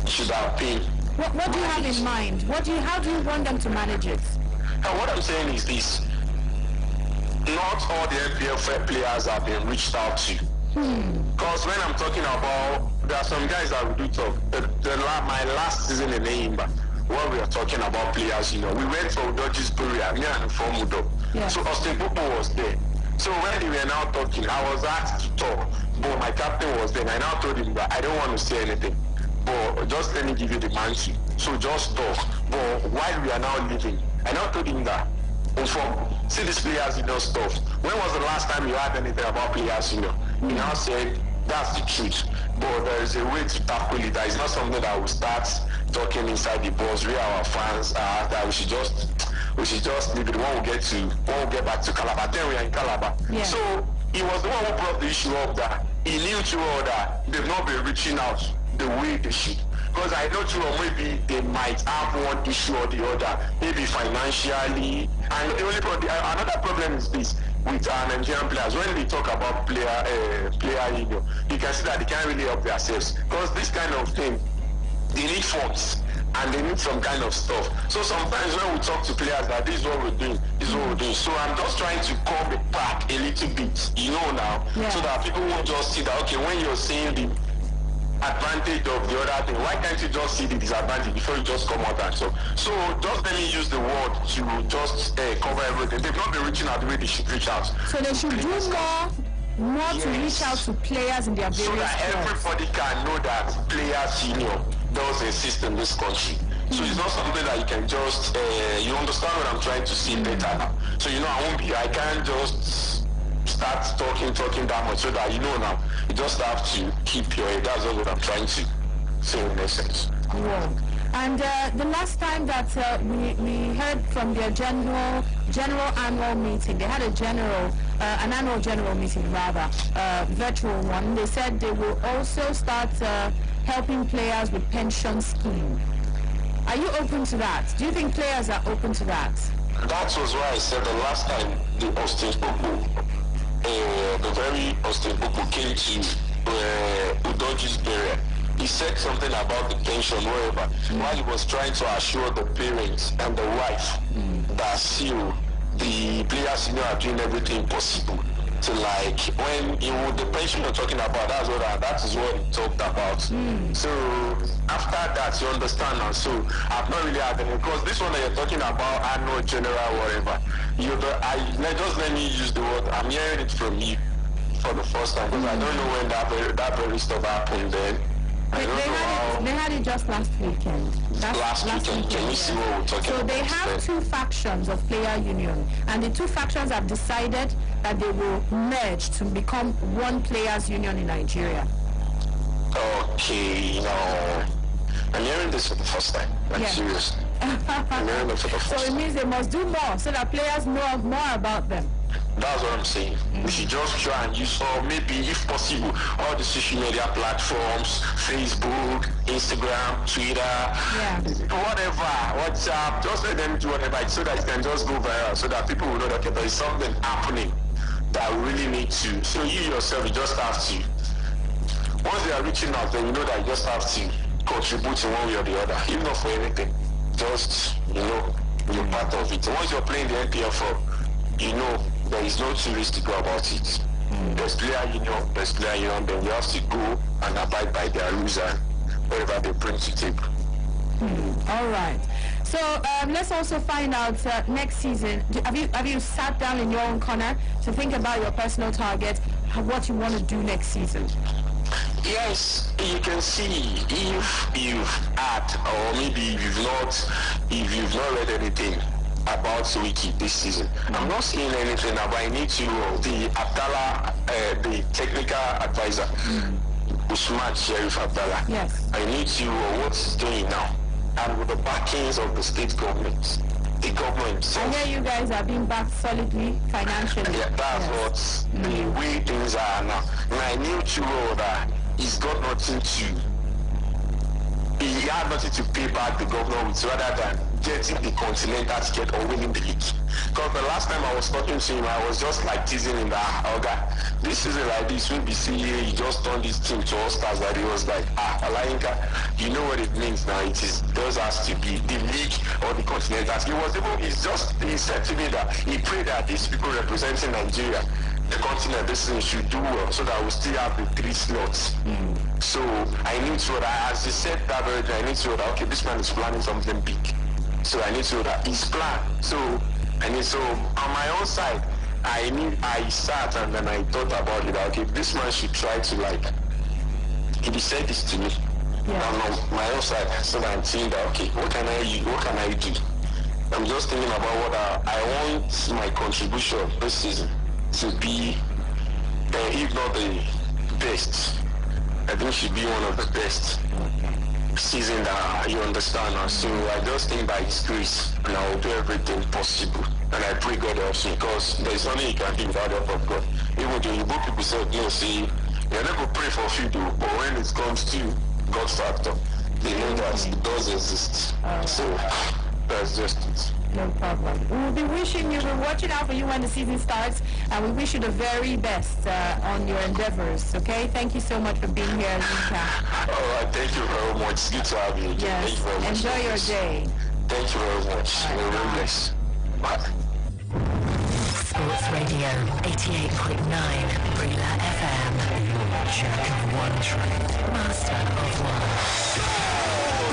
it should have been. What do you have in mind? How do you want them to manage it? What I'm saying is this: not all the NPFL players have been reached out to. Because when I'm talking about, there are some guys that we do talk. My last season in Eimba, when we are talking about players, we went for Dodge's Buria, me and Fomudo. Yeah. So Austin Popo was there. So when we were now talking, I was asked to talk, but my captain was there. And I now told him that I don't want to say anything, but just let me give you the mansion. So just talk. But while we are now leaving, I now told him that, see these players, stuff. When was the last time you heard anything about players, He now said, that's the truth. But there is a way to tackle it. That is not something that will start talking inside the box where our fans are, that we should just leave it. When we get back to Calabar, then we are in Calabar. Yeah. So he was the one who brought the issue up that he knew too well that they've not been reaching out the way they should. Because I know too well maybe they might have one issue or the other, maybe financially. And the only problem, another problem is this. With our Nigerian players, when they talk about player union, you can see that they can't really help themselves. Because this kind of thing, they need funds and they need some kind of stuff. So sometimes when we talk to players that this is what we're doing, this is what we're doing. So I'm just trying to curb it back a little bit, now, so that people won't just see that, okay, when you're seeing the advantage of the other thing, why can't you just see the disadvantage before you just come out and so just let me use the word to just cover everything. They've not been reaching out the way they should reach out. So they should do more yes. to reach out to players in their various so that everybody can know that Players Union does exist in this country. So it's not something that you can just you understand what I'm trying to say better now. So I can't just start talking that much, so that now you just have to keep your head. That's all what I'm trying to say in essence. Yeah. And the last time that we heard from their general annual meeting, they had a general an annual general meeting rather, virtual one. They said they will also start helping players with pension scheme. Are you open to that? Do you think players are open to that? That was why I said the last time the Austin Poku, the very Austin Poku came to Udoji's burial. He said something about the pension, wherever, while he was trying to assure the parents and the wife that still the players are doing everything possible to when the pension you're talking about, that is what he talked about. So after that, you understand now. So I've not really had any, because this one that you're talking about, annual general, whatever. Just let me use the word. I'm hearing it from you for the first time, because I don't know when that very stuff happened then. They had it just last weekend. Last weekend. Can you see what we're talking about? So they have two factions of player union, and the two factions have decided that they will merge to become one players union in Nigeria. Okay, no. I'm hearing this for the first time. Seriously. I'm hearing it for the first time. So it means they must do more so that players know more about them. That's what I'm saying. We should just try and use, or maybe, if possible, all the social media platforms, Facebook, Instagram, Twitter, whatever, WhatsApp, just let them do whatever, so that it can just go viral, so that people will know that there is something happening that we really need to. So you yourself, you just have to, once they are reaching out, then you know that you just have to contribute in one way or the other, even not for anything. Just, you're part of it. Once you're playing the NPFL, there is no two ways to go about it. There's player union, then you have to go and abide by their rules and whatever they bring to table. All right. So let's also find out next season. Have you sat down in your own corner to think about your personal target, what you want to do next season? Yes, you can see if you've had, or maybe if you've not read anything about Wiki this season. I'm not seeing anything, but I need to, the Abdallah, the technical advisor, Usman Sheriff Abdallah. Yes. I need to, what he's doing now, and with the backings of the state government, the government. I hear you guys are being backed solidly financially. Yeah, that's what the way things are now. And I knew Churo that he's got nothing to, he had nothing to pay back the governor with, rather than getting the continental ticket or winning the league. Because the last time I was talking to him, I was just like teasing him that, this season like this, we'll be seeing he just turned this team to all stars, that he was like, Alainka, you know what it means now. It does has to be the league or the continental. He said to me that he prayed that these people representing Nigeria, the continent, this thing should do well, so that we still have the 3 slots. So I need to, as he said that very day, I need to, okay, this man is planning something big. So I need to know that his plan. So on my own side, I sat and then I thought about it. Okay, this man should try to he said this to me. On my own side, so that I'm thinking that, okay, what can I do? I'm just thinking about what I want my contribution this season to be, if not the best, I think should be one of the best season that you understand now. So I just think by His grace, and I will do everything possible. And I pray God helps me, because there is nothing you can do without the help of God. Even the Igbo people say, you're not going to pray for a few, but when it comes to God's factor, they know that it does exist. So that's just it. No problem. We will be wishing you, we're watching out for you when the season starts, and we wish you the very best on your endeavors, okay? Thank you so much for being here, Linka. All right, thank you very much. It's good to have you again. Yes. Thank you very much. Enjoy your day. Thank you very much. You're very blessed. Bye. Sports Radio 88.9 Brila FM. Jack of one trade, Master of one.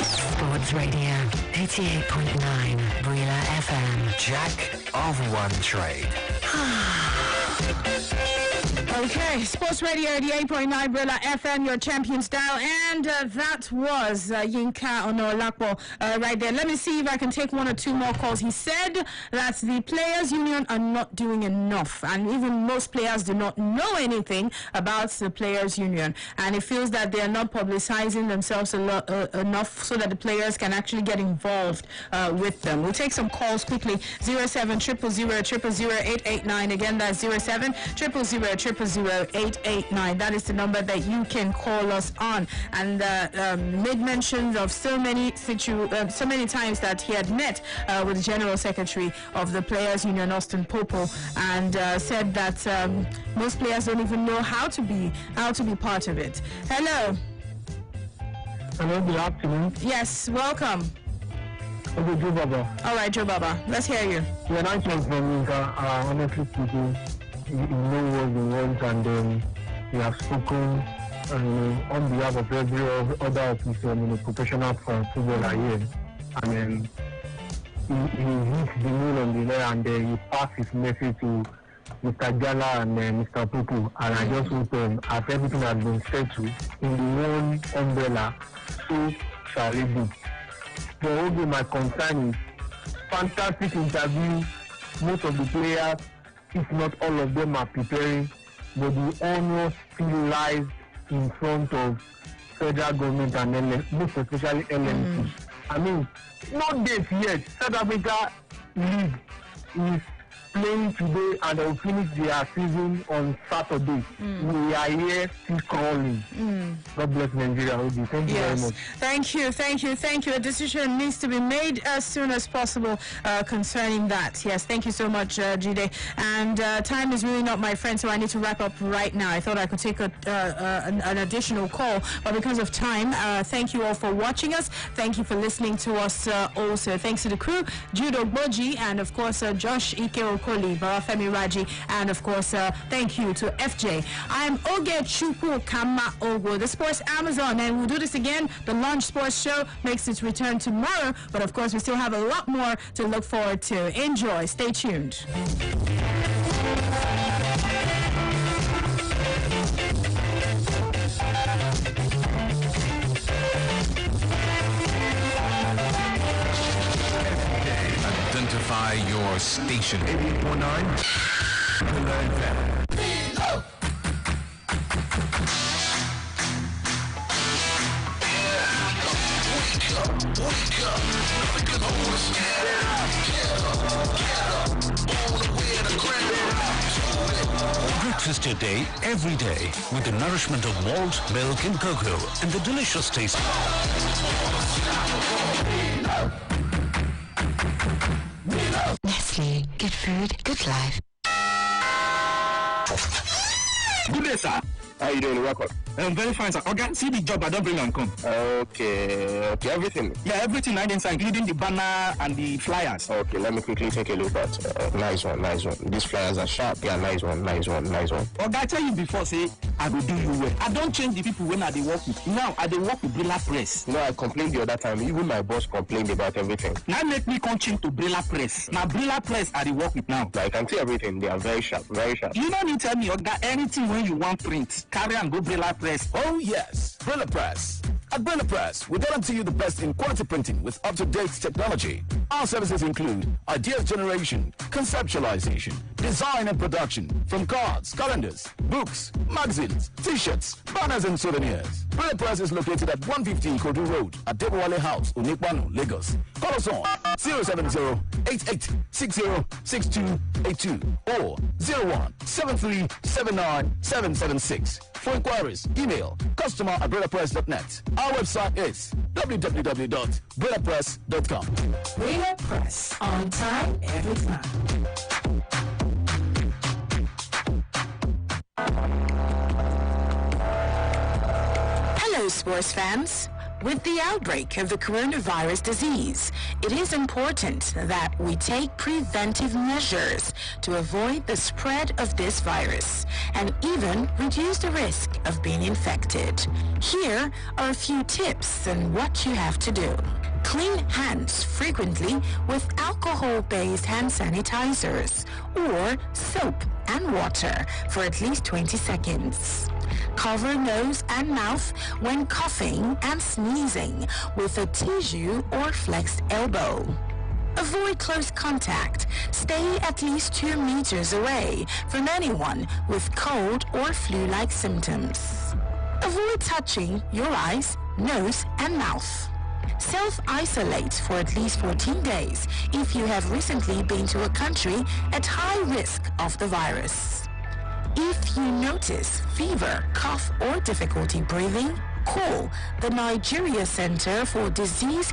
Sports Radio 88.9 Brila FM. Jack of one trade. All Okay, Sports Radio 88.9 Brilla FM, your champions dial, and that was Yinka Onolakbo right there. Let me see if I can take one or two more calls. He said that the Players Union are not doing enough, and even most players do not know anything about the Players Union, and he feels that they are not publicizing themselves enough so that the players can actually get involved with them. We'll take some calls quickly. 0700000889. Again, that's 0700000889. That is the number that you can call us on. And made mention of so many times that he had met with the General Secretary of the Players Union, Austin Popo, and said that most players don't even know how to be part of it. Hello. Hello, good afternoon. Yes, welcome. Okay, Joe Baba. All right, Joe Baba, let's hear you. Yeah, nice one from you. Honestly speaking, you know what you want, and then you have spoken on behalf of every other officer in a professional footballer here. And then he hits the nail on the head, and then he passed his message to Mr. Jala and Mr. Popo. And I just hope as everything has been settled in the one umbrella, so shall it be. So okay, my concern is fantastic interview. Most of the players, if not all of them, are preparing, but the honor still lies in front of federal government and most especially LMC. I mean, no date yet. South Africa League is playing today and they'll finish their season on Saturday. We are here still crawling. God bless Nigeria. Thank you very much. Thank you. A decision needs to be made as soon as possible concerning that. Yes, thank you so much, Jide. And time is really not my friend, so I need to wrap up right now. I thought I could take an additional call, but because of time, thank you all for watching us. Thank you for listening to us also. Thanks to the crew, Judo Boji, and of course, Josh Ike Okoli, Barafemi Raji, and of course, thank you to FJ. I'm Oge Chukwu Kama Ogo, the Sports Amazon, and we'll do this again. The Lunch Sports Show makes its return tomorrow, but of course, we still have a lot more to look forward to. Enjoy. Stay tuned. Identify your station. 88.9 FM. Breakfast your day every day with the nourishment of malt, milk and cocoa and the delicious taste. Nestle, good food, good life. Good day, sir. How you doing? Welcome. I'm very fine, sir. Okay, see the job I don't bring and come. Okay, everything. Yeah, everything I did, sir, including the banner and the flyers. Okay, let me quickly take a look at. Nice one. These flyers are sharp. Yeah, nice one. Okay, I tell you before, say, I will do you well. I don't change the people when I dey work with. Now, I dey work with Brilla Press. No, I complained the other time. Even my boss complained about everything. Now make me come change to Brilla Press. Now, Brilla Press I dey work with now. I can see everything. They are very sharp. You don't need to tell me, okay, anything when you want print, carry and go Brilla Press. Oh yes, Brilla Press. At Brilla Press, we guarantee you the best in quality printing with up-to-date technology. Our services include ideas generation, conceptualization, design and production, from cards, calendars, books, magazines, t-shirts, banners and souvenirs. Brilla Press is located at 150 Kodu Road at Debowale House, Unikbanu, Lagos. Call us on 070-8860-6282 or 01-7379-776. For inquiries, email customer@brillapress.net. Our website is www.brillapress.com. Brilla Press, on time, every time. Hello, sports fans. With the outbreak of the coronavirus disease, it is important that we take preventive measures to avoid the spread of this virus and even reduce the risk of being infected. Here are a few tips on what you have to do. Clean hands frequently with alcohol-based hand sanitizers or soap and water for at least 20 seconds. Cover nose and mouth when coughing and sneezing with a tissue or flexed elbow. Avoid close contact. Stay at least 2 meters away from anyone with cold or flu-like symptoms. Avoid touching your eyes, nose, and mouth. Self-isolate for at least 14 days if you have recently been to a country at high risk of the virus. If you notice fever, cough, or difficulty breathing, call the Nigeria Center for Disease